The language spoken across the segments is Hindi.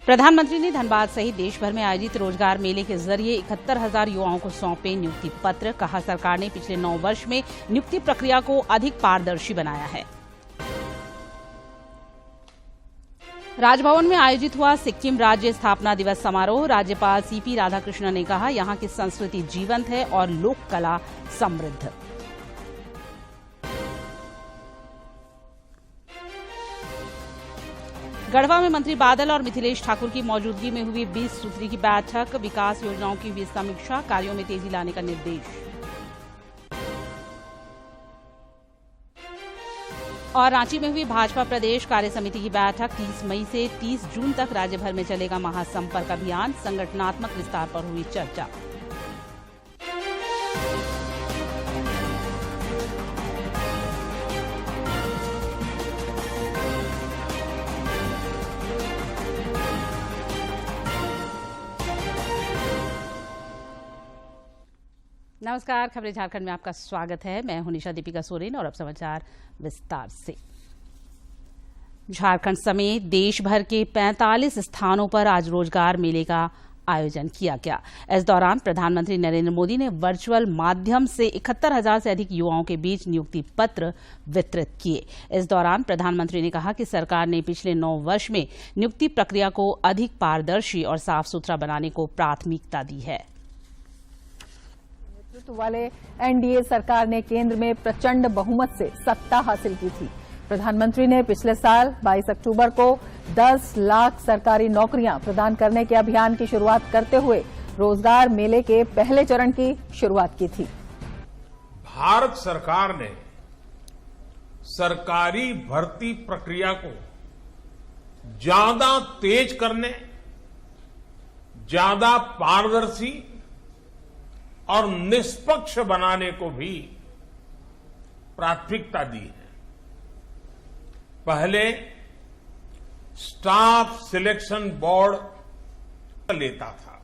प्रधानमंत्री ने धनबाद सहित देश भर में आयोजित रोजगार मेले के जरिए 71,000 युवाओं को सौंपे नियुक्ति पत्र। कहा, सरकार ने पिछले 9 वर्ष में नियुक्ति प्रक्रिया को अधिक पारदर्शी बनाया है। राजभवन में आयोजित हुआ सिक्किम राज्य स्थापना दिवस समारोह। राज्यपाल सीपी राधाकृष्णन ने कहा, यहां की संस्कृति जीवंत है और लोक कला समृद्ध। गढ़वा में मंत्री बादल और मिथिलेश ठाकुर की मौजूदगी में हुई 20 सूत्री की बैठक। विकास योजनाओं की हुई समीक्षा, कार्यों में तेजी लाने का निर्देश। और रांची में हुई भाजपा प्रदेश कार्य समिति की बैठक। 30 मई से 30 जून तक राज्य भर में चलेगा महासंपर्क अभियान। संगठनात्मक विस्तार पर हुई चर्चा। नमस्कार, खबरें झारखंड में आपका स्वागत है। मैं हूं निशा दीपिका सोरेन और अब समाचार विस्तार से। झारखंड समेत देश भर के 45 स्थानों पर आज रोजगार मेले का आयोजन किया गया। इस दौरान प्रधानमंत्री नरेंद्र मोदी ने वर्चुअल माध्यम से 71,000 से अधिक युवाओं के बीच नियुक्ति पत्र वितरित किए। इस दौरान प्रधानमंत्री ने कहा कि सरकार ने पिछले 9 वर्ष में नियुक्ति प्रक्रिया को अधिक पारदर्शी और साफ सुथरा बनाने को प्राथमिकता दी है। वाले एनडीए सरकार ने केंद्र में प्रचंड बहुमत से सत्ता हासिल की थी। प्रधानमंत्री ने पिछले साल 22 अक्टूबर को 10 लाख सरकारी नौकरियां प्रदान करने के अभियान की शुरुआत करते हुए रोजगार मेले के पहले चरण की शुरुआत की थी। भारत सरकार ने सरकारी भर्ती प्रक्रिया को ज्यादा तेज करने, ज्यादा पारदर्शी और निष्पक्ष बनाने को भी प्राथमिकता दी है। पहले स्टाफ सिलेक्शन बोर्ड लेता था।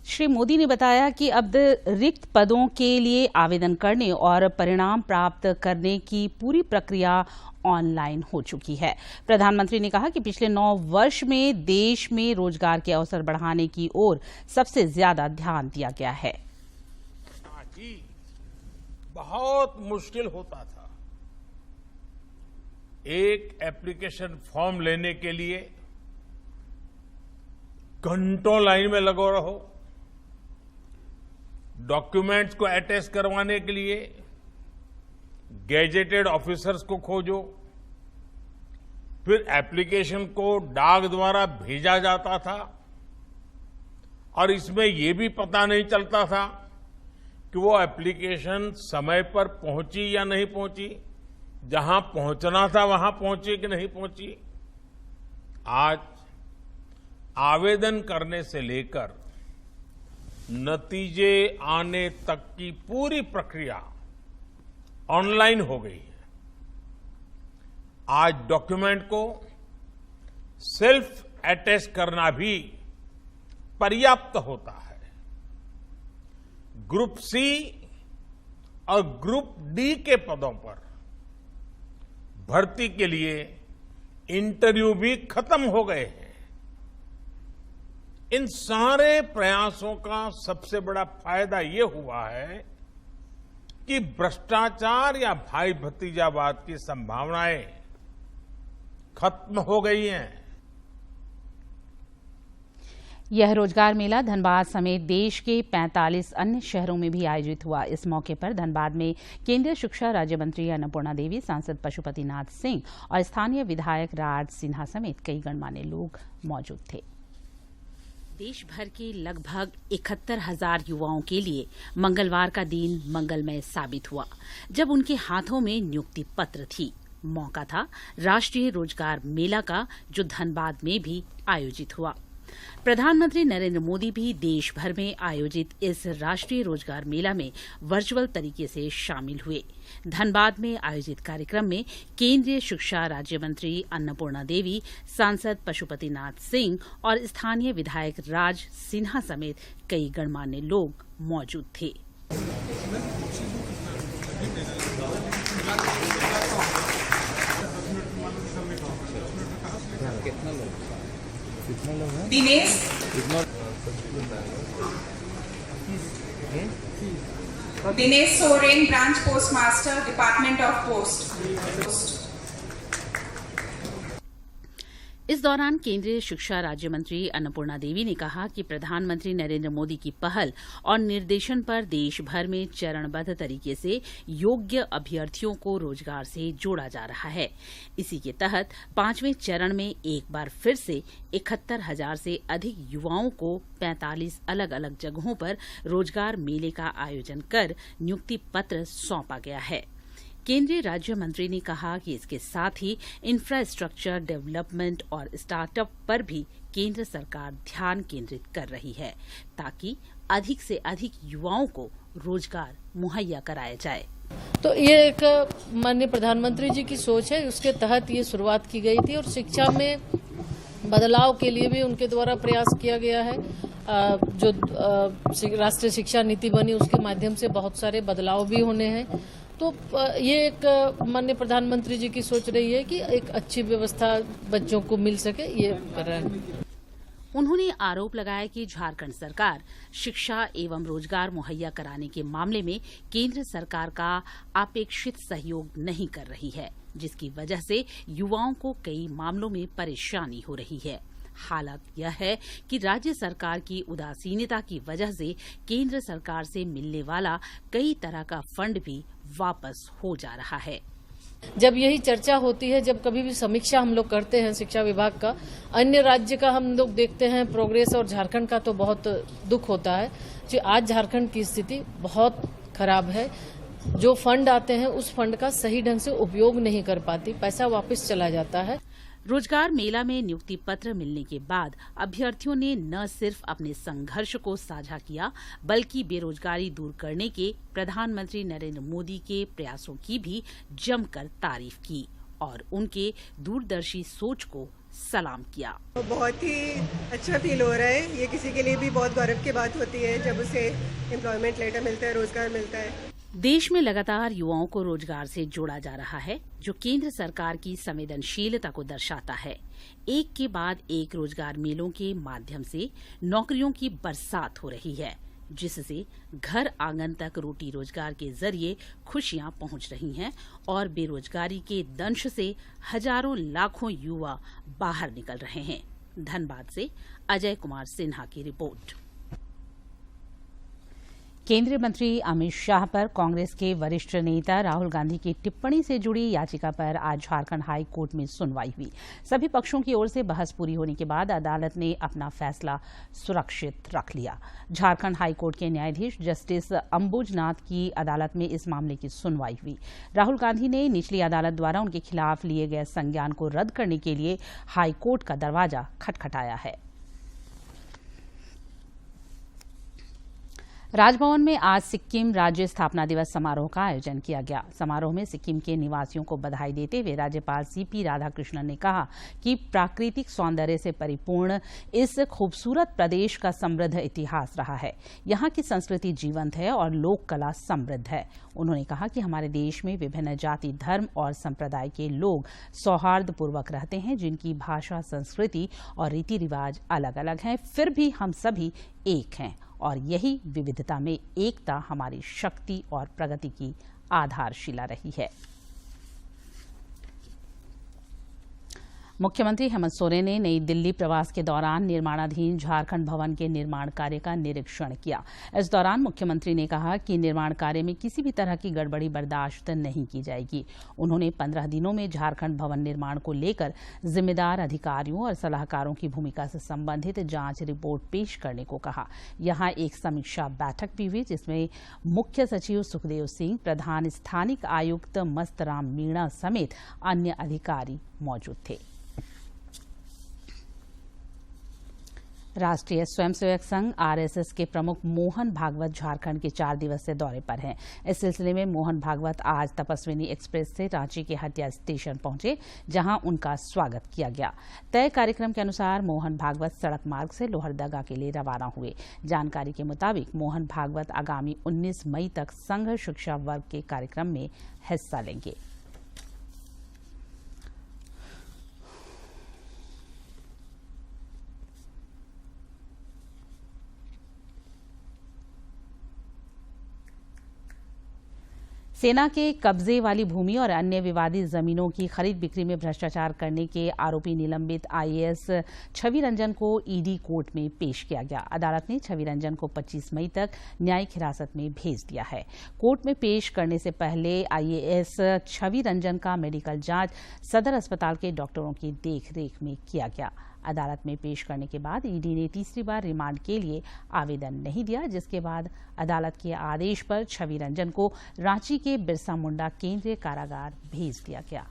श्री मोदी ने बताया कि अब रिक्त पदों के लिए आवेदन करने और परिणाम प्राप्त करने की पूरी प्रक्रिया ऑनलाइन हो चुकी है। प्रधानमंत्री ने कहा कि पिछले 9 वर्ष में देश में रोजगार के अवसर बढ़ाने की ओर सबसे ज्यादा ध्यान दिया गया है। बहुत मुश्किल होता था। एक एप्लीकेशन फॉर्म लेने के लिए घंटों लाइन में लगो रहो, डॉक्यूमेंट्स को अटैच करवाने के लिए गैजेटेड ऑफिसर्स को खोजो, फिर एप्लीकेशन को डाक द्वारा भेजा जाता था और इसमें यह भी पता नहीं चलता था कि वो एप्लीकेशन समय पर पहुंची या नहीं पहुंची, जहां पहुंचना था वहां पहुंची कि नहीं पहुंची। आज आवेदन करने से लेकर नतीजे आने तक की पूरी प्रक्रिया ऑनलाइन हो गई है। आज डॉक्यूमेंट को सेल्फ अटैच करना भी पर्याप्त होता है। ग्रुप सी और ग्रुप डी के पदों पर भर्ती के लिए इंटरव्यू भी खत्म हो गए हैं। इन सारे प्रयासों का सबसे बड़ा फायदा ये हुआ है कि भ्रष्टाचार या भाई भतीजावाद की संभावनाएं खत्म हो गई हैं। यह रोजगार मेला धनबाद समेत देश के 45 अन्य शहरों में भी आयोजित हुआ। इस मौके पर धनबाद में केंद्रीय शिक्षा राज्य मंत्री अन्नपूर्णा देवी, सांसद पशुपतिनाथ सिंह और स्थानीय विधायक राज सिन्हा समेत कई गणमान्य लोग मौजूद थे। देश भर के लगभग 71,000 युवाओं के लिए मंगलवार का दिन मंगलमय साबित हुआ, जब उनके हाथों में नियुक्ति पत्र थी। मौका था राष्ट्रीय रोजगार मेला का, जो धनबाद में भी आयोजित हुआ। प्रधानमंत्री नरेंद्र मोदी भी देश भर में आयोजित इस राष्ट्रीय रोजगार मेला में वर्चुअल तरीके से शामिल हुए। धनबाद में आयोजित कार्यक्रम में केंद्रीय शिक्षा राज्य मंत्री अन्नपूर्णा देवी, सांसद पशुपतिनाथ सिंह और स्थानीय विधायक राज सिन्हा समेत कई गणमान्य लोग मौजूद थे। Dinesh Soren, branch postmaster, department of post. इस दौरान केंद्रीय शिक्षा राज्य मंत्री अन्नपूर्णा देवी ने कहा कि प्रधानमंत्री नरेंद्र मोदी की पहल और निर्देशन पर देश भर में चरणबद्ध तरीके से योग्य अभ्यर्थियों को रोजगार से जोड़ा जा रहा है। इसी के तहत 5वें चरण में एक बार फिर से 71,000 से अधिक युवाओं को 45 अलग अलग जगहों पर रोजगार मेले का आयोजन कर नियुक्ति पत्र सौंपा गया है। केंद्रीय राज्य मंत्री ने कहा कि इसके साथ ही इंफ्रास्ट्रक्चर डेवलपमेंट और स्टार्टअप पर भी केंद्र सरकार ध्यान केंद्रित कर रही है ताकि अधिक से अधिक युवाओं को रोजगार मुहैया कराया जाए। तो ये एक माननीय प्रधानमंत्री जी की सोच है, उसके तहत ये शुरुआत की गई थी और शिक्षा में बदलाव के लिए भी उनके द्वारा प्रयास किया गया है। जो राष्ट्रीय शिक्षा नीति बनी उसके माध्यम से बहुत सारे बदलाव भी होने हैं। तो ये एक माननीय प्रधानमंत्री जी की सोच रही है कि एक अच्छी व्यवस्था बच्चों को मिल सके, ये कर रहा है। उन्होंने आरोप लगाया कि झारखंड सरकार शिक्षा एवं रोजगार मुहैया कराने के मामले में केंद्र सरकार का अपेक्षित सहयोग नहीं कर रही है, जिसकी वजह से युवाओं को कई मामलों में परेशानी हो रही है। हालात यह है कि राज्य सरकार की उदासीनता की वजह से केंद्र सरकार से मिलने वाला कई तरह का फंड भी वापस हो जा रहा है। जब यही चर्चा होती है, जब कभी भी समीक्षा हम लोग करते हैं शिक्षा विभाग का, अन्य राज्य का हम लोग देखते हैं प्रोग्रेस और झारखंड का, तो बहुत दुख होता है कि आज झारखंड की स्थिति बहुत खराब है। जो फंड आते हैं उस फंड का सही ढंग से उपयोग नहीं कर पाती, पैसा वापस चला जाता है। रोजगार मेला में नियुक्ति पत्र मिलने के बाद अभ्यर्थियों ने न सिर्फ अपने संघर्ष को साझा किया, बल्कि बेरोजगारी दूर करने के प्रधानमंत्री नरेंद्र मोदी के प्रयासों की भी जमकर तारीफ की और उनके दूरदर्शी सोच को सलाम किया। बहुत ही अच्छा फील हो रहा है। ये किसी के लिए भी बहुत गौरव की बात होती है जब उसे एम्प्लॉयमेंट लेटर मिलता है, रोजगार मिलता है। देश में लगातार युवाओं को रोजगार से जोड़ा जा रहा है, जो केंद्र सरकार की संवेदनशीलता को दर्शाता है। एक के बाद एक रोजगार मेलों के माध्यम से नौकरियों की बरसात हो रही है, जिससे घर आंगन तक रोटी रोजगार के जरिए खुशियां पहुंच रही हैं और बेरोजगारी के दंश से हजारों लाखों युवा बाहर निकल रहे हैं। धनबाद से अजय कुमार सिन्हा की रिपोर्ट। केंद्रीय मंत्री अमित शाह पर कांग्रेस के वरिष्ठ नेता राहुल गांधी की टिप्पणी से जुड़ी याचिका पर आज झारखंड हाई कोर्ट में सुनवाई हुई। सभी पक्षों की ओर से बहस पूरी होने के बाद अदालत ने अपना फैसला सुरक्षित रख लिया। झारखंड हाई कोर्ट के न्यायाधीश जस्टिस अंबुजनाथ की अदालत में इस मामले की सुनवाई हुई। राहुल गांधी ने निचली अदालत द्वारा उनके खिलाफ लिए गए संज्ञान को रद्द करने के लिए हाई कोर्ट का दरवाजा खटखटाया है। राजभवन में आज सिक्किम राज्य स्थापना दिवस समारोह का आयोजन किया गया। समारोह में सिक्किम के निवासियों को बधाई देते हुए राज्यपाल सीपी राधाकृष्णन ने कहा कि प्राकृतिक सौंदर्य से परिपूर्ण इस खूबसूरत प्रदेश का समृद्ध इतिहास रहा है। यहाँ की संस्कृति जीवंत है और लोक कला समृद्ध है। उन्होंने कहा कि हमारे देश में विभिन्न जाति, धर्म और संप्रदाय के लोग सौहार्दपूर्वक रहते हैं, जिनकी भाषा, संस्कृति और रीति रिवाज अलग अलग हैं, फिर भी हम सभी एक हैं और यही विविधता में एकता हमारी शक्ति और प्रगति की आधारशिला रही है। मुख्यमंत्री हेमंत सोरेन ने नई दिल्ली प्रवास के दौरान निर्माणाधीन झारखंड भवन के निर्माण कार्य का निरीक्षण किया। इस दौरान मुख्यमंत्री ने कहा कि निर्माण कार्य में किसी भी तरह की गड़बड़ी बर्दाश्त नहीं की जाएगी। उन्होंने 15 दिनों में झारखंड भवन निर्माण को लेकर जिम्मेदार अधिकारियों और सलाहकारों की भूमिका से संबंधित जांच रिपोर्ट पेश करने को कहा। यहां एक समीक्षा बैठक भी हुई, जिसमें मुख्य सचिव सुखदेव सिंह, प्रधान स्थानिक आयुक्त मस्तराम मीणा समेत अन्य अधिकारी मौजूद थे। राष्ट्रीय स्वयंसेवक संघ आरएसएस के प्रमुख मोहन भागवत झारखंड के 4 दिवसीय दौरे पर हैं। इस सिलसिले में मोहन भागवत आज तपस्विनी एक्सप्रेस से रांची के हटिया स्टेशन पहुंचे, जहां उनका स्वागत किया गया। तय कार्यक्रम के अनुसार मोहन भागवत सड़क मार्ग से लोहरदगा के लिए रवाना हुए। जानकारी के मुताबिक मोहन भागवत आगामी 19 मई तक संघ शिक्षा वर्ग के कार्यक्रम में हिस्सा लेंगे। सेना के कब्जे वाली भूमि और अन्य विवादित जमीनों की खरीद बिक्री में भ्रष्टाचार करने के आरोपी निलंबित आईएएस छवि रंजन को ईडी कोर्ट में पेश किया गया। अदालत ने छवि रंजन को 25 मई तक न्यायिक हिरासत में भेज दिया है। कोर्ट में पेश करने से पहले आईएएस छवि रंजन का मेडिकल जांच सदर अस्पताल के डॉक्टरों की देखरेख में किया गया। अदालत में पेश करने के बाद ईडी ने तीसरी बार रिमांड के लिए आवेदन नहीं दिया, जिसके बाद अदालत के आदेश पर छवि रंजन को रांची के बिरसा मुंडा केंद्रीय कारागार भेज दिया गया।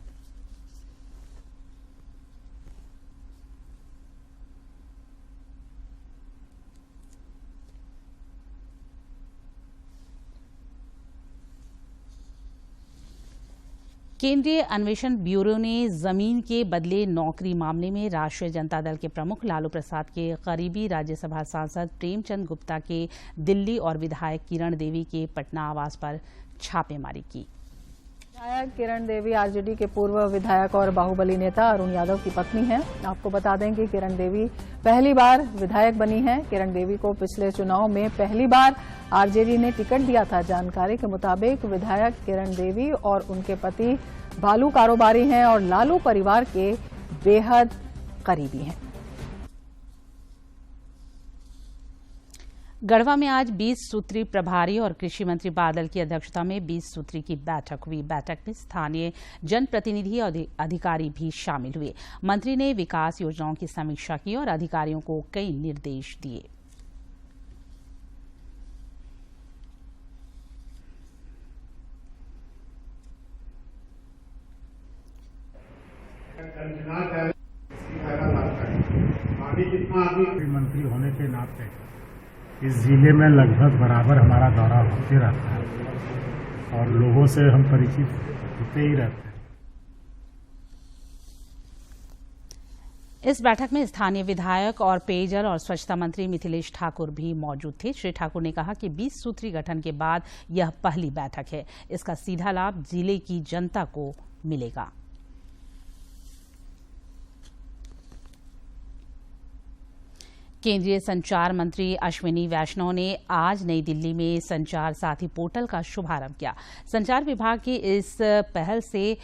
केंद्रीय अन्वेषण ब्यूरो ने जमीन के बदले नौकरी मामले में राष्ट्रीय जनता दल के प्रमुख लालू प्रसाद के करीबी राज्यसभा सांसद प्रेमचंद गुप्ता के दिल्ली और विधायक किरण देवी के पटना आवास पर छापेमारी की। विधायक किरण देवी आरजेडी के पूर्व विधायक और बाहुबली नेता अरुण यादव की पत्नी हैं। आपको बता दें कि किरण देवी पहली बार विधायक बनी हैं। किरण देवी को पिछले चुनाव में पहली बार आरजेडी ने टिकट दिया था। जानकारी के मुताबिक विधायक किरण देवी और उनके पति बालू कारोबारी हैं और लालू परिवार के बेहद करीबी हैं। गढ़वा में आज 20 सूत्री प्रभारी और कृषि मंत्री बादल की अध्यक्षता में 20 सूत्री की बैठक हुई। बैठक में स्थानीय जनप्रतिनिधि और अधिकारी भी शामिल हुए। मंत्री ने विकास योजनाओं की समीक्षा की और अधिकारियों को कई निर्देश दिए। मंत्री होने के नाते इस जिले में लगभग बराबर हमारा दौरा होते रहता है और लोगों से हम परिचित होते ही रहते हैं। इस बैठक में स्थानीय विधायक और पेयजल और स्वच्छता मंत्री मिथिलेश ठाकुर भी मौजूद थे। श्री ठाकुर ने कहा कि 20 सूत्री गठन के बाद यह पहली बैठक है। इसका सीधा लाभ जिले की जनता को मिलेगा। केंद्रीय संचार मंत्री अश्विनी वैष्णव ने आज नई दिल्ली में संचार साथी पोर्टल का शुभारंभ किया। संचार विभाग की इस पहल से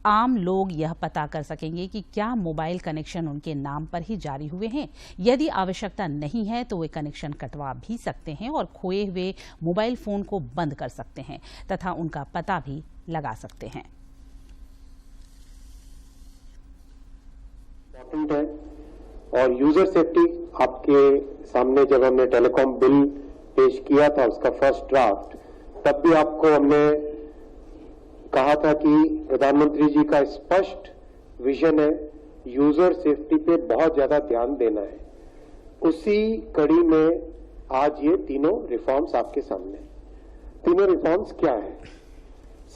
आम लोग यह पता कर सकेंगे कि क्या मोबाइल कनेक्शन उनके नाम पर ही जारी हुए हैं। यदि आवश्यकता नहीं है तो वे कनेक्शन कटवा भी सकते हैं और खोए हुए मोबाइल फोन को बंद कर सकते हैं तथा उनका पता भी लगा सकते हैं। और यूजर सेफ्टी आपके सामने जब हमने टेलीकॉम बिल पेश किया था उसका फर्स्ट ड्राफ्ट, तब भी आपको हमने कहा था कि प्रधानमंत्री जी का स्पष्ट विजन है यूजर सेफ्टी पे बहुत ज्यादा ध्यान देना है। उसी कड़ी में आज ये तीनों रिफॉर्म्स आपके सामने। तीनों रिफॉर्म्स क्या है?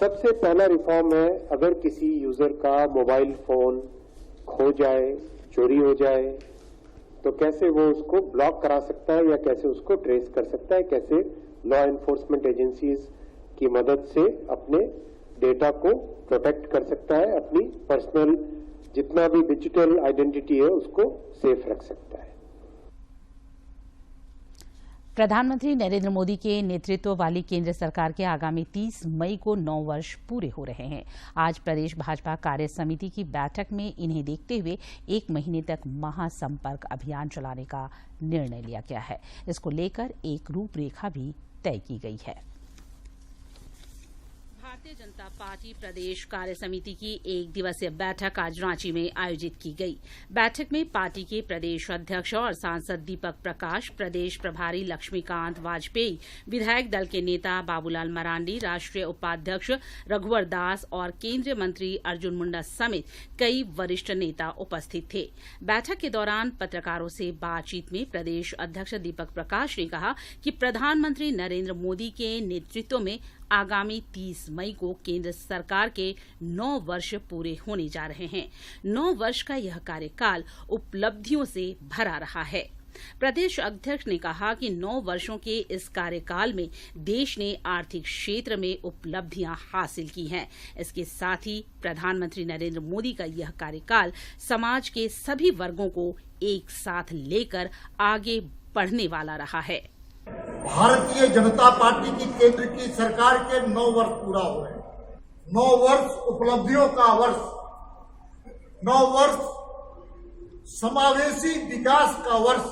सबसे पहला रिफॉर्म है, अगर किसी यूजर का मोबाइल फोन खो जाए, चोरी हो जाए, तो कैसे वो उसको ब्लॉक करा सकता है या कैसे उसको ट्रेस कर सकता है, कैसे लॉ एनफोर्समेंट एजेंसीज की मदद से अपने डेटा को प्रोटेक्ट कर सकता है, अपनी पर्सनल जितना भी डिजिटल आइडेंटिटी है उसको सेफ रख सकता है। प्रधानमंत्री नरेंद्र मोदी के नेतृत्व वाली केंद्र सरकार के आगामी 30 मई को 9 वर्ष पूरे हो रहे हैं। आज प्रदेश भाजपा कार्य समिति की बैठक में इन्हें देखते हुए 1 महीने तक महासंपर्क अभियान चलाने का निर्णय लिया गया है। इसको लेकर एक रूपरेखा भी तय की गई है। भारतीय जनता पार्टी प्रदेश कार्य समिति की 1 दिवसीय बैठक आज रांची में आयोजित की गई। बैठक में पार्टी के प्रदेश अध्यक्ष और सांसद दीपक प्रकाश, प्रदेश प्रभारी लक्ष्मीकांत वाजपेयी, विधायक दल के नेता बाबूलाल मरांडी, राष्ट्रीय उपाध्यक्ष रघुवर दास और केंद्रीय मंत्री अर्जुन मुंडा समेत कई वरिष्ठ नेता उपस्थित थे। बैठक के दौरान पत्रकारों से बातचीत में प्रदेश अध्यक्ष दीपक प्रकाश ने कहा कि प्रधानमंत्री नरेंद्र मोदी के नेतृत्व में आगामी 30 मई को केंद्र सरकार के 9 वर्ष पूरे होने जा रहे हैं। 9 वर्ष का यह कार्यकाल उपलब्धियों से भरा रहा है। प्रदेश अध्यक्ष ने कहा कि 9 वर्षों के इस कार्यकाल में देश ने आर्थिक क्षेत्र में उपलब्धियां हासिल की हैं। इसके साथ ही प्रधानमंत्री नरेंद्र मोदी का यह कार्यकाल समाज के सभी वर्गों को एक साथ लेकर आगे बढ़ने वाला रहा है। भारतीय जनता पार्टी की केंद्र की सरकार के 9 वर्ष पूरा हो रहे हैं। 9 वर्ष उपलब्धियों का वर्ष, 9 वर्ष समावेशी विकास का वर्ष,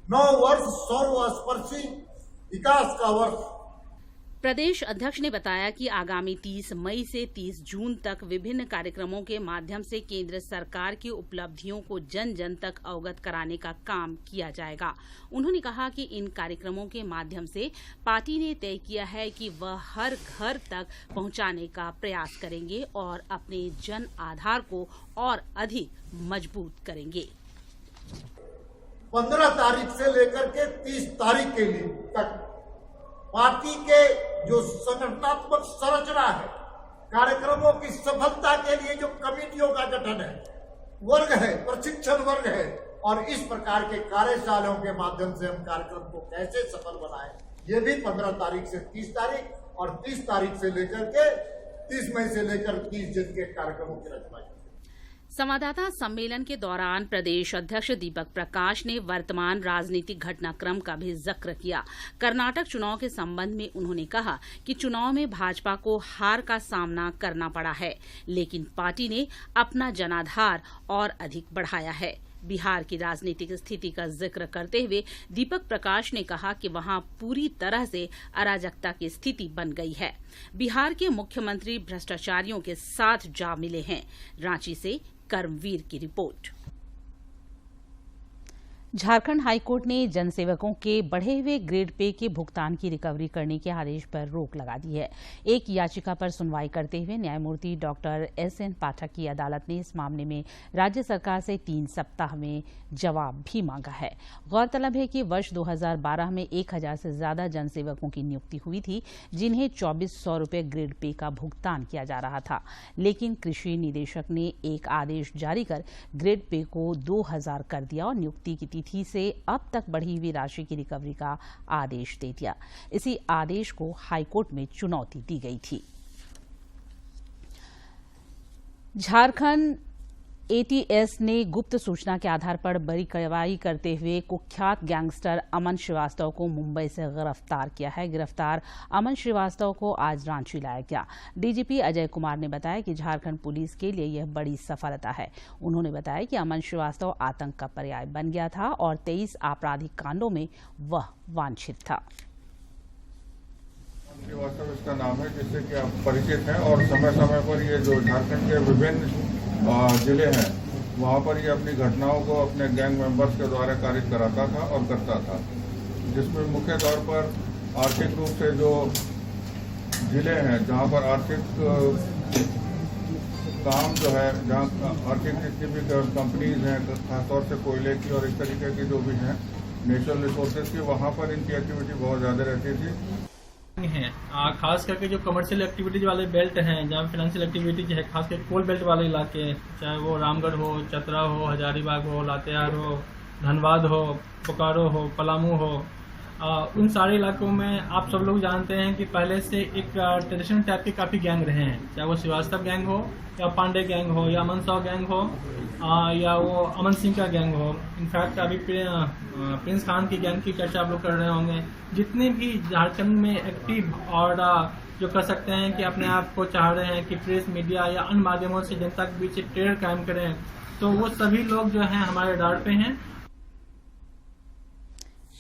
9 वर्ष सर्वस्पर्शी विकास का वर्ष। प्रदेश अध्यक्ष ने बताया कि आगामी 30 मई से 30 जून तक विभिन्न कार्यक्रमों के माध्यम से केंद्र सरकार की उपलब्धियों को जन जन तक अवगत कराने का काम किया जाएगा। उन्होंने कहा कि इन कार्यक्रमों के माध्यम से पार्टी ने तय किया है कि वह हर घर तक पहुंचाने का प्रयास करेंगे और अपने जन आधार को और अधिक मजबूत करेंगे। 15 तारीख से लेकर के 30 तारीख के लिए तक पार्टी के जो संगठनात्मक संरचना है, कार्यक्रमों की सफलता के लिए जो कमेटियों का गठन है, वर्ग है, प्रशिक्षण वर्ग है, और इस प्रकार के कार्यशालाओं के माध्यम से हम कार्यक्रम को कैसे सफल बनाएं, ये भी 15 तारीख से 30 तारीख और 30 तारीख से लेकर के 30 मई से लेकर 30 जून के कार्यक्रमों की रचना। संवाददाता सम्मेलन के दौरान प्रदेश अध्यक्ष दीपक प्रकाश ने वर्तमान राजनीतिक घटनाक्रम का भी जिक्र किया। कर्नाटक चुनाव के संबंध में उन्होंने कहा कि चुनाव में भाजपा को हार का सामना करना पड़ा है, लेकिन पार्टी ने अपना जनाधार और अधिक बढ़ाया है। बिहार की राजनीतिक स्थिति का जिक्र करते हुए दीपक प्रकाश ने कहा कि वहां पूरी तरह से अराजकता की स्थिति बन गई है। बिहार के मुख्यमंत्री भ्रष्टाचारियों के साथ जा मिले हैं। रांची से कर्मवीर की रिपोर्ट। झारखंड हाईकोर्ट ने जनसेवकों के बढ़े हुए ग्रेड पे के भुगतान की रिकवरी करने के आदेश पर रोक लगा दी है। एक याचिका पर सुनवाई करते हुए न्यायमूर्ति डॉक्टर एस.एन. पाठक की अदालत ने इस मामले में राज्य सरकार से 3 सप्ताह में जवाब भी मांगा है। गौरतलब है कि वर्ष 2012 में 1000 से ज्यादा जनसेवकों की नियुक्ति हुई थी, जिन्हें 2400 रुपये ग्रेड पे का भुगतान किया जा रहा था, लेकिन कृषि निदेशक ने एक आदेश जारी कर ग्रेड पे को 2000 कर दिया और नियुक्ति की तिथि से अब तक बढ़ी हुई राशि की रिकवरी का आदेश दे दिया। इसी आदेश को हाईकोर्ट में चुनौती दी गई थी। झारखंड एटीएस ने गुप्त सूचना के आधार पर बड़ी कार्रवाई करते हुए कुख्यात गैंगस्टर अमन श्रीवास्तव को मुंबई से गिरफ्तार किया है। गिरफ्तार अमन श्रीवास्तव को आज रांची लाया गया। डीजीपी अजय कुमार ने बताया कि झारखंड पुलिस के लिए यह बड़ी सफलता है। उन्होंने बताया कि अमन श्रीवास्तव आतंक का पर्याय बन गया था और 23 आपराधिक कांडों में वह वांछित था। श्रीवास्तव इसका नाम है, जिससे कि आप परिचित हैं, और समय समय पर ये जो झारखंड के विभिन्न जिले हैं वहाँ पर ये अपनी घटनाओं को अपने गैंग मेंबर्स के द्वारा कारित कराता था और करता था, जिसमें मुख्य तौर पर आर्थिक रूप से जो जिले हैं जहाँ पर आर्थिक काम जो है, जहाँ आर्थिक जितनी भी कंपनीज हैं, खासतौर से कोयले की और इस तरीके की जो भी हैं नेचुरल रिसोर्सेज की, वहाँ पर इनकी एक्टिविटी बहुत ज़्यादा रहती थी। हैं खास करके जो कमर्शियल एक्टिविटीज वाले बेल्ट हैं, जहाँ फाइनेंशियल एक्टिविटीज है, खास करके कोल बेल्ट वाले इलाके, चाहे वो रामगढ़ हो, चतरा हो, हजारीबाग हो, लातेहार हो, धनबाद हो, बोकारो हो, पलामू हो, उन सारे इलाकों में आप सब लोग जानते हैं कि पहले से एक ट्रेडिशनल टाइप के काफ़ी गैंग रहे हैं, चाहे वो श्रीवास्तव गैंग हो या पांडे गैंग हो या अमन साव गैंग हो या वो अमन सिंह का गैंग हो। इनफैक्ट अभी प्रिंस खान की गैंग की चर्चा आप लोग कर रहे होंगे। जितने भी झारखंड में एक्टिव और जो कर सकते हैं कि अपने आप को चाह रहे हैं कि प्रेस मीडिया या अन्य माध्यमों से जनता के बीच टेरर कायम करें, तो वो सभी लोग जो हैं हमारे डार पे हैं।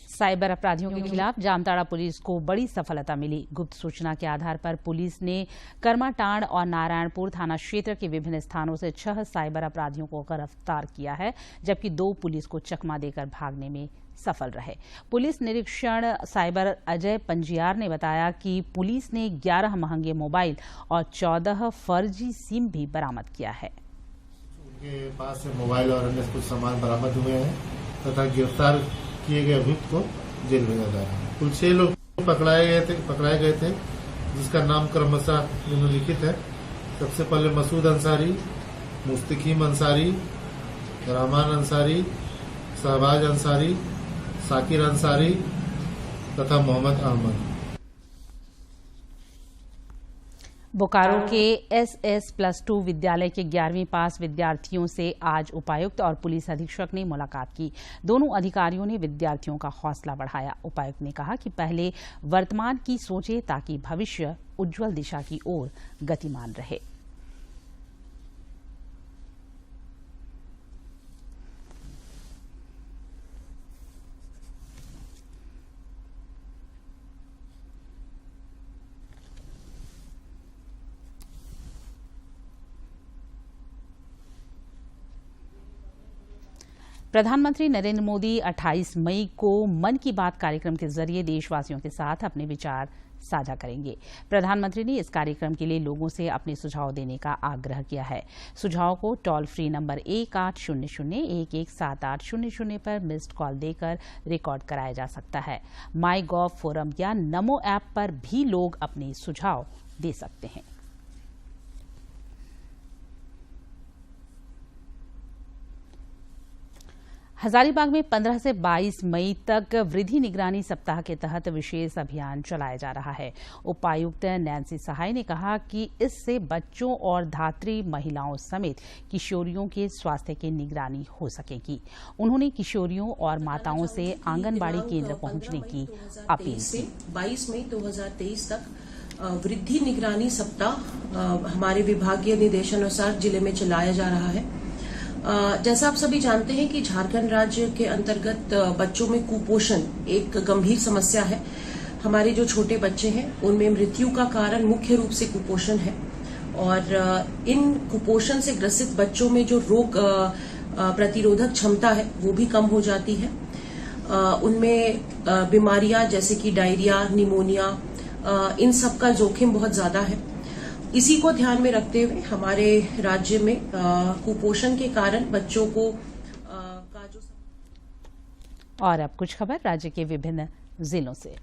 साइबर अपराधियों के खिलाफ जामताड़ा पुलिस को बड़ी सफलता मिली। गुप्त सूचना के आधार पर पुलिस ने कर्माटांड़ और नारायणपुर थाना क्षेत्र के विभिन्न स्थानों से 6 साइबर अपराधियों को गिरफ्तार किया है, जबकि 2 पुलिस को चकमा देकर भागने में सफल रहे। पुलिस निरीक्षण साइबर अजय पंजियार ने बताया कि पुलिस ने 11 महंगे मोबाइल और 14 फर्जी सिम भी बरामद किया है। उनके पास से मोबाइल और अन्य कुछ सामान बरामद हुए हैं तथा गिरफ्तार किए गए अभियुक्त को जेल भेजा जा रहा है। कुल 6 लोग पकड़ाए गए थे, जिसका नाम क्रमशः निम्नलिखित है। सबसे पहले मसूद अंसारी, मुस्तकीम अंसारी, रहमान अंसारी, शहबाज अंसारी, साकिर अंसारी तथा मोहम्मद अहमद। बोकारो के SS+2 विद्यालय के 11वीं पास विद्यार्थियों से आज उपायुक्त और पुलिस अधीक्षक ने मुलाकात की। दोनों अधिकारियों ने विद्यार्थियों का हौसला बढ़ाया। उपायुक्त ने कहा कि पहले वर्तमान की सोचें ताकि भविष्य उज्जवल दिशा की ओर गतिमान रहे। प्रधानमंत्री नरेंद्र मोदी 28 मई को मन की बात कार्यक्रम के जरिए देशवासियों के साथ अपने विचार साझा करेंगे। प्रधानमंत्री ने इस कार्यक्रम के लिए लोगों से अपने सुझाव देने का आग्रह किया है। सुझाव को टोल फ्री नंबर 1800-117800 पर मिस्ड कॉल देकर रिकॉर्ड कराया जा सकता है। माई गॉव फोरम या नमो ऐप पर भी लोग अपने सुझाव दे सकते हैं। हजारीबाग में 15 से 22 मई तक वृद्धि निगरानी सप्ताह के तहत विशेष अभियान चलाया जा रहा है। उपायुक्त नैन्सी सहाय ने कहा कि इससे बच्चों और धात्री महिलाओं समेत किशोरियों के स्वास्थ्य की निगरानी हो सकेगी। उन्होंने किशोरियों और माताओं से आंगनबाड़ी केंद्र पहुंचने की अपील की। 22 मई 2023 तक वृद्धि निगरानी सप्ताह हमारे विभागीय निर्देशानुसार जिले में चलाया जा रहा है। जैसा आप सभी जानते हैं कि झारखंड राज्य के अंतर्गत बच्चों में कुपोषण एक गंभीर समस्या है। हमारे जो छोटे बच्चे हैं उनमें मृत्यु का कारण मुख्य रूप से कुपोषण है और इन कुपोषण से ग्रसित बच्चों में जो रोग प्रतिरोधक क्षमता है वो भी कम हो जाती है। उनमें बीमारियां जैसे कि डायरिया, निमोनिया, इन सब का जोखिम बहुत ज्यादा है। इसी को ध्यान में रखते हुए हमारे राज्य में कुपोषण के कारण बच्चों को और अब कुछ खबर राज्य के विभिन्न जिलों से।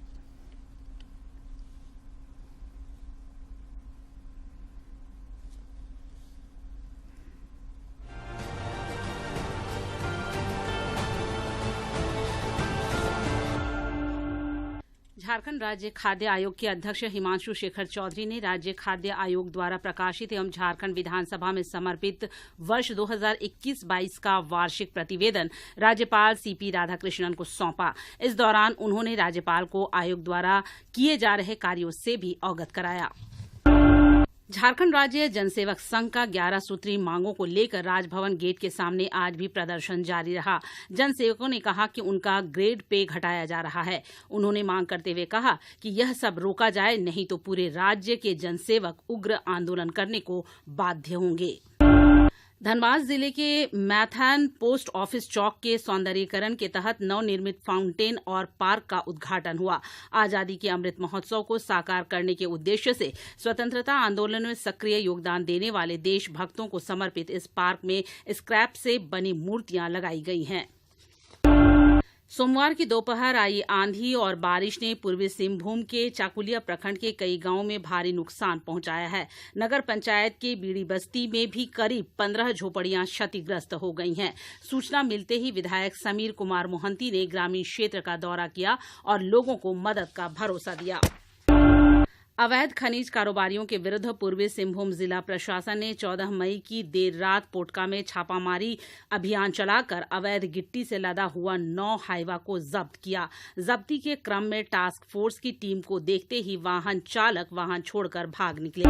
झारखंड राज्य खाद्य आयोग के अध्यक्ष हिमांशु शेखर चौधरी ने राज्य खाद्य आयोग द्वारा प्रकाशित एवं झारखंड विधानसभा में समर्पित वर्ष 2021-22 का वार्षिक प्रतिवेदन राज्यपाल सीपी राधाकृष्णन को सौंपा। इस दौरान उन्होंने राज्यपाल को आयोग द्वारा किए जा रहे कार्यों से भी अवगत कराया। झारखंड राज्य जनसेवक संघ का 11 सूत्री मांगों को लेकर राजभवन गेट के सामने आज भी प्रदर्शन जारी रहा। जनसेवकों ने कहा कि उनका ग्रेड पे घटाया जा रहा है। उन्होंने मांग करते हुए कहा कि यह सब रोका जाए, नहीं तो पूरे राज्य के जनसेवक उग्र आंदोलन करने को बाध्य होंगे। धनबाद जिले के मैथान पोस्ट ऑफिस चौक के सौंदर्यीकरण के तहत नवनिर्मित फाउंटेन और पार्क का उद्घाटन हुआ। आजादी के अमृत महोत्सव को साकार करने के उद्देश्य से स्वतंत्रता आंदोलन में सक्रिय योगदान देने वाले देशभक्तों को समर्पित इस पार्क में स्क्रैप से बनी मूर्तियां लगाई गई हैं। सोमवार की दोपहर आई आंधी और बारिश ने पूर्वी सिंहभूम के चाकुलिया प्रखंड के कई गांवों में भारी नुकसान पहुंचाया है। नगर पंचायत के बीड़ी बस्ती में भी करीब 15 झोपड़ियां क्षतिग्रस्त हो गई हैं। सूचना मिलते ही विधायक समीर कुमार मोहंती ने ग्रामीण क्षेत्र का दौरा किया और लोगों को मदद का भरोसा दिया। अवैध खनिज कारोबारियों के विरुद्ध पूर्वी सिंहभूम जिला प्रशासन ने 14 मई की देर रात पोटका में छापामारी अभियान चलाकर अवैध गिट्टी से लदा हुआ 9 हाइवा को जब्त किया। जब्ती के क्रम में टास्क फोर्स की टीम को देखते ही वाहन चालक वाहन छोड़कर भाग निकले।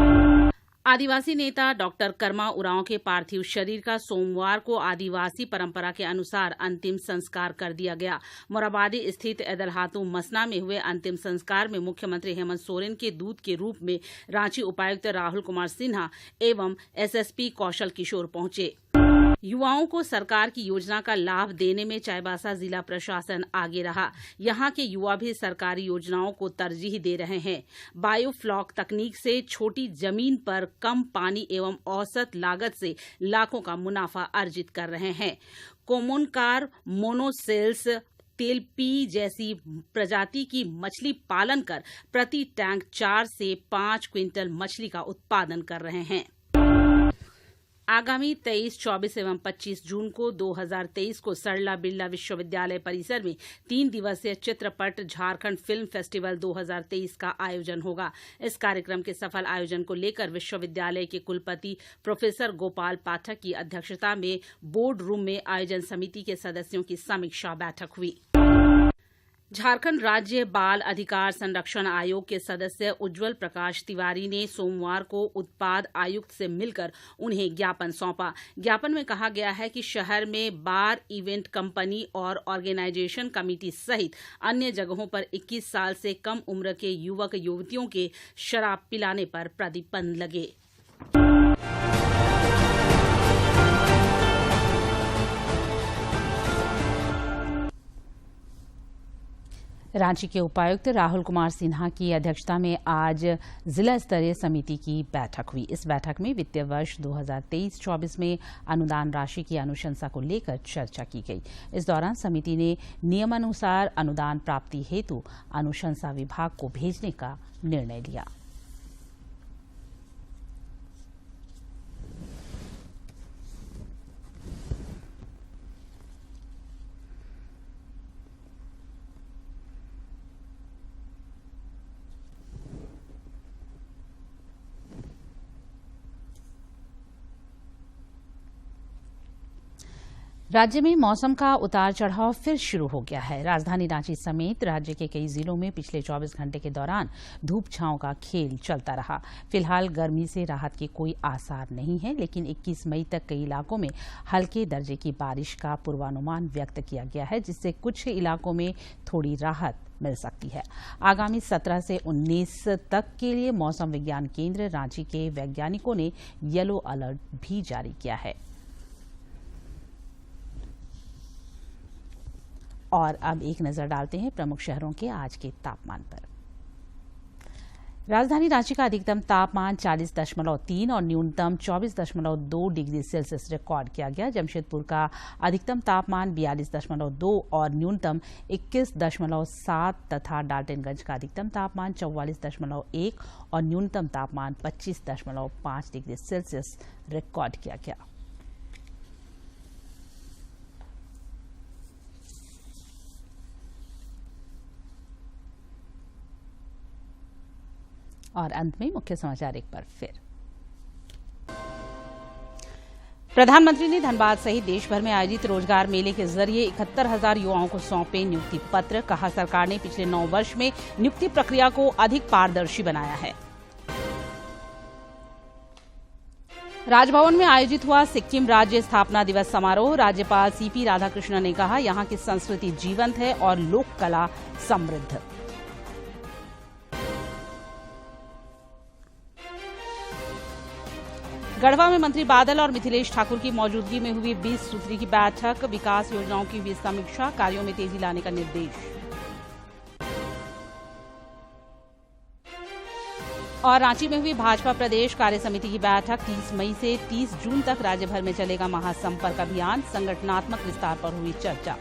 आदिवासी नेता डॉक्टर कर्मा उरांव के पार्थिव शरीर का सोमवार को आदिवासी परंपरा के अनुसार अंतिम संस्कार कर दिया गया। मोराबादी स्थित एदलहातू मसना में हुए अंतिम संस्कार में मुख्यमंत्री हेमंत सोरेन के दूत के रूप में रांची उपायुक्त राहुल कुमार सिन्हा एवं एसएसपी कौशल किशोर पहुंचे। युवाओं को सरकार की योजना का लाभ देने में चाईबासा जिला प्रशासन आगे रहा। यहां के युवा भी सरकारी योजनाओं को तरजीह दे रहे हैं। बायोफ्लॉक तकनीक से छोटी जमीन पर कम पानी एवं औसत लागत से लाखों का मुनाफा अर्जित कर रहे हैं। कोमोनकार, मोनोसेल्स, तेलपी जैसी प्रजाति की मछली पालन कर प्रति टैंक 4 से 5 क्विंटल मछली का उत्पादन कर रहे हैं। आगामी 23, 24 एवं 25 जून को 2023 को सरला बिरला विश्वविद्यालय परिसर में 3 दिवसीय चित्रपट झारखंड फिल्म फेस्टिवल 2023 का आयोजन होगा। इस कार्यक्रम के सफल आयोजन को लेकर विश्वविद्यालय के कुलपति प्रोफेसर गोपाल पाठक की अध्यक्षता में बोर्ड रूम में आयोजन समिति के सदस्यों की समीक्षा बैठक हुई। झारखंड राज्य बाल अधिकार संरक्षण आयोग के सदस्य उज्जवल प्रकाश तिवारी ने सोमवार को उत्पाद आयुक्त से मिलकर उन्हें ज्ञापन सौंपा। ज्ञापन में कहा गया है कि शहर में बार, इवेंट कंपनी और ऑर्गेनाइजेशन कमेटी सहित अन्य जगहों पर 21 साल से कम उम्र के युवक युवतियों के शराब पिलाने पर प्रतिबंध लगे। रांची के उपायुक्त राहुल कुमार सिन्हा की अध्यक्षता में आज जिला स्तरीय समिति की बैठक हुई। इस बैठक में वित्तीय वर्ष 2023-24 में अनुदान राशि की अनुशंसा को लेकर चर्चा की गई। इस दौरान समिति ने नियमानुसार अनुदान प्राप्ति हेतु अनुशंसा विभाग को भेजने का निर्णय लिया। राज्य में मौसम का उतार चढ़ाव फिर शुरू हो गया है। राजधानी रांची समेत राज्य के कई जिलों में पिछले 24 घंटे के दौरान धूप छांव का खेल चलता रहा। फिलहाल गर्मी से राहत के कोई आसार नहीं है, लेकिन 21 मई तक कई इलाकों में हल्के दर्जे की बारिश का पूर्वानुमान व्यक्त किया गया है, जिससे कुछ इलाकों में थोड़ी राहत मिल सकती है। आगामी 17 से 19 तक के लिए मौसम विज्ञान केंद्र रांची के वैज्ञानिकों ने येलो अलर्ट भी जारी किया है। और अब एक नजर डालते हैं प्रमुख शहरों के आज के तापमान पर। राजधानी रांची का अधिकतम तापमान 40.3 और न्यूनतम 24.2 डिग्री सेल्सियस रिकॉर्ड किया गया। जमशेदपुर का अधिकतम तापमान 42.2 और न्यूनतम 21.7 तथा डाल्टनगंज का अधिकतम तापमान 44.1 और न्यूनतम तापमान 25.5 डिग्री सेल्सियस रिकॉर्ड किया गया। और अंत में मुख्य समाचार एक बार फिर। प्रधानमंत्री ने धनबाद सहित देश भर में आयोजित रोजगार मेले के जरिए 71,000 युवाओं को सौंपे नियुक्ति पत्र। कहा, सरकार ने पिछले 9 वर्ष में नियुक्ति प्रक्रिया को अधिक पारदर्शी बनाया है। राजभवन में आयोजित हुआ सिक्किम राज्य स्थापना दिवस समारोह। राज्यपाल सीपी राधाकृष्णन ने कहा, यहां की संस्कृति जीवंत है और लोक कला समृद्ध। गढ़वा में मंत्री बादल और मिथिलेश ठाकुर की मौजूदगी में हुई 20 सूत्री की बैठक। विकास योजनाओं की हुई समीक्षा, कार्यों में तेजी लाने का निर्देश। और रांची में हुई भाजपा प्रदेश कार्य समिति की बैठक। 30 मई से 30 जून तक राज्य भर में चलेगा महासंपर्क अभियान। संगठनात्मक विस्तार पर हुई चर्चा।